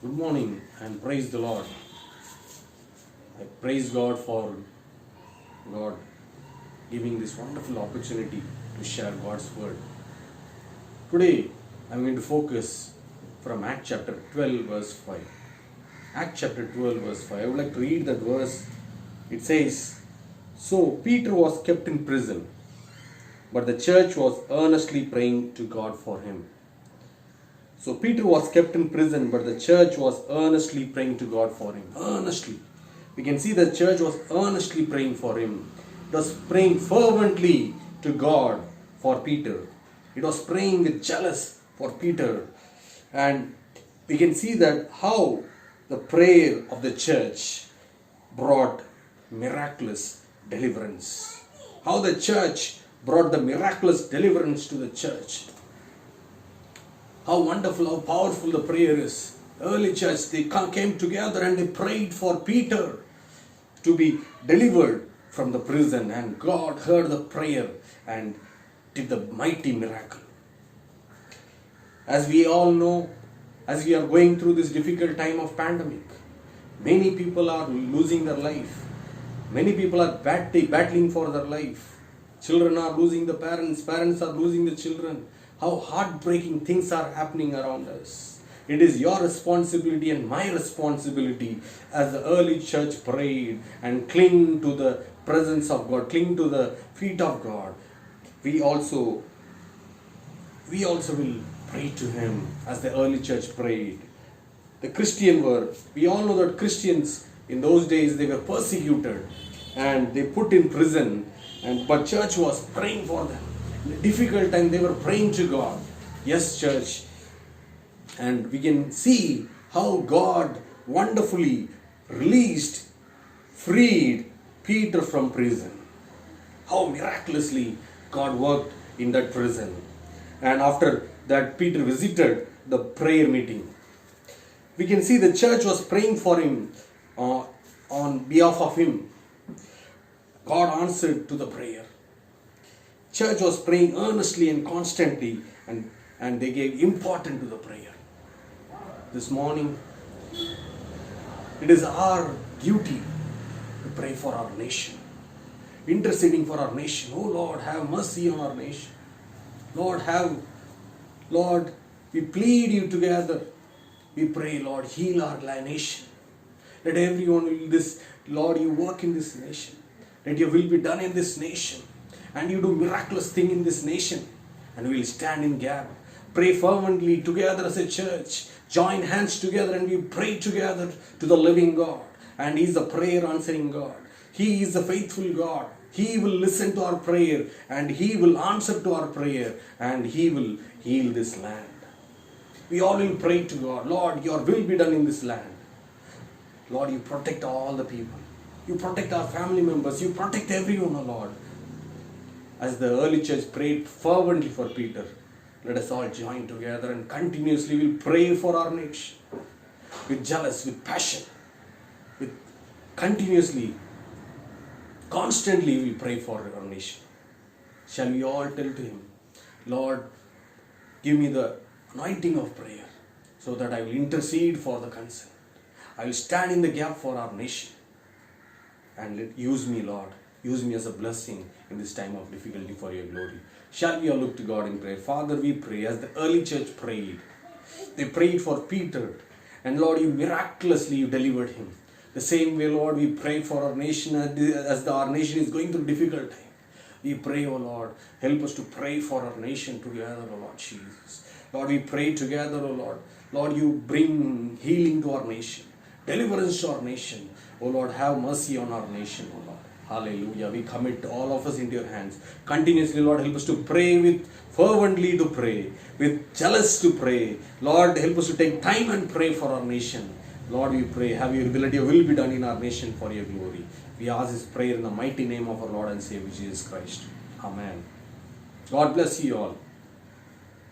Good morning and praise the Lord. I praise God for God giving this wonderful opportunity to share God's word. Today I'm going to focus from Acts chapter 12 verse 5. Acts chapter 12 verse 5. I would like to read that verse. It says, "So Peter was kept in prison, but the church was earnestly praying to God for him." So Peter was kept in prison, but the church was earnestly praying to God for him. Earnestly. We can see the church was earnestly praying for him. It was praying fervently to God for Peter. It was praying with jealous for Peter. And we can see that how the prayer of the church brought miraculous deliverance. How the church brought the miraculous deliverance to the church. How wonderful, how powerful the prayer is. The early church, they came together and they prayed for Peter to be delivered from the prison, and God heard the prayer and did the mighty miracle. As we all know, as we are going through this difficult time of pandemic, many people are losing their life. Many people are battling for their life. Children are losing the parents, parents are losing the children. How heartbreaking things are happening around us. It is your responsibility and my responsibility as the early church prayed and cling to the presence of God, cling to the feet of God. We also will pray to Him as the early church prayed. The Christian were, we all know that Christians in those days, they were persecuted and they put in prison, but church was praying for them. In a difficult time, they were praying to God. Yes, church. And we can see how God wonderfully released, freed Peter from prison. How miraculously God worked in that prison. And after that, Peter visited the prayer meeting. We can see the church was praying for him on behalf of him. God answered to the prayer. Church was praying earnestly and constantly, and they gave importance to the prayer. This morning, it is our duty to pray for our nation, interceding for our nation. Oh Lord, have mercy on our nation. Lord, we plead you together. We pray, Lord, heal our nation. Let everyone will this, Lord, you work in this nation. Let your will be done in this nation. And you do miraculous thing in this nation. And we will stand in gap. Pray fervently together as a church. Join hands together and we pray together to the living God. And He is the prayer answering God. He is the faithful God. He will listen to our prayer and He will answer to our prayer and He will heal this land. We all will pray to God. Lord, your will be done in this land. Lord, you protect all the people. You protect our family members. You protect everyone, oh Lord. As the early church prayed fervently for Peter, let us all join together and continuously will pray for our nation. With jealous, with passion, with continuously, constantly we pray for our nation. Shall we all tell to Him, Lord, give me the anointing of prayer so that I will intercede for the concern. I will stand in the gap for our nation. And use me, Lord. Use me as a blessing in this time of difficulty for your glory. Shall we all look to God in prayer? Father, we pray as the early church prayed. They prayed for Peter. And Lord, you miraculously delivered him. The same way, Lord, we pray for our nation as our nation is going through difficult time. We pray, oh Lord, help us to pray for our nation together, oh Lord Jesus. Lord, we pray together, oh Lord. Lord, you bring healing to our nation, deliverance to our nation. Oh Lord, have mercy on our nation, oh Lord. Hallelujah. We commit all of us into your hands. Continuously, Lord, help us to pray with fervently to pray, with jealous to pray. Lord, help us to take time and pray for our nation. Lord, we pray, have your ability, will be done in our nation for your glory. We ask this prayer in the mighty name of our Lord and Savior Jesus Christ. Amen. God bless you all.